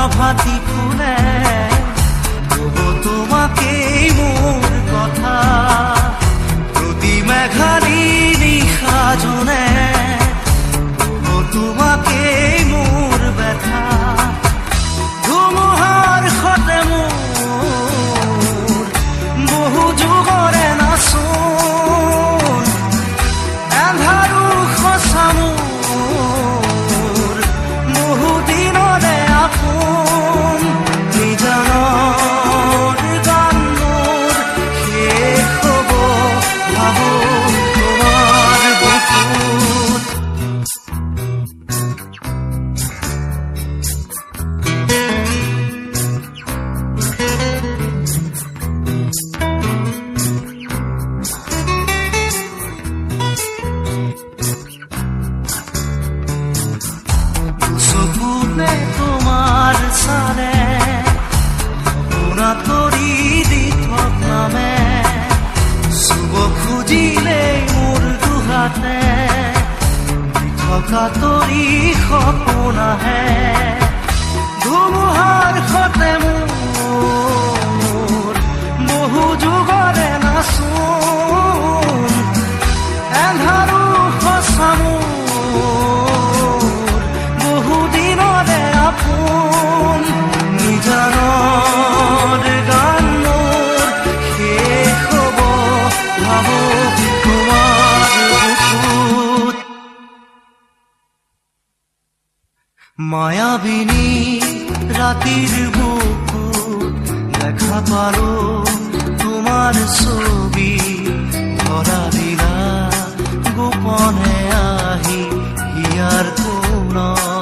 প্ৰভাতী ফুলে তবু তোমাকেই মোৰ কথা প্ৰতি মেঘালী নিশা জনে তবু তোমাকেই মোৰ ব্যথা ধুমুহাৰ সতে মোৰ বহু যুগৰে নাচোন এন্ধাৰো সঁচা মোৰ বহু দিনৰে আপোন নিজানৰ গান মোৰ শেষ হ'ব ভাবো তোমাৰ বুকুত চকুতে তোমাৰ চালে সপোনা তৰি দি নামে চুব খুজিলেই মোৰ দুহাতে থকা তৰি সপোন আহে ধুমুহাৰ সতে মোৰ বহু যুগৰে নাচোন এন্ধাৰো সঁচা মোৰ বহু দিনৰে আপোন নিজানৰ গান মোৰ শেষ হ'ব ভাবো তোমাৰ বুকুত মায়াবিনী ৰাতিৰ বুকুত দেখা পালো তোমাৰ ছবি ধৰা দিলা গোপনে আহি হিয়াৰ কোণত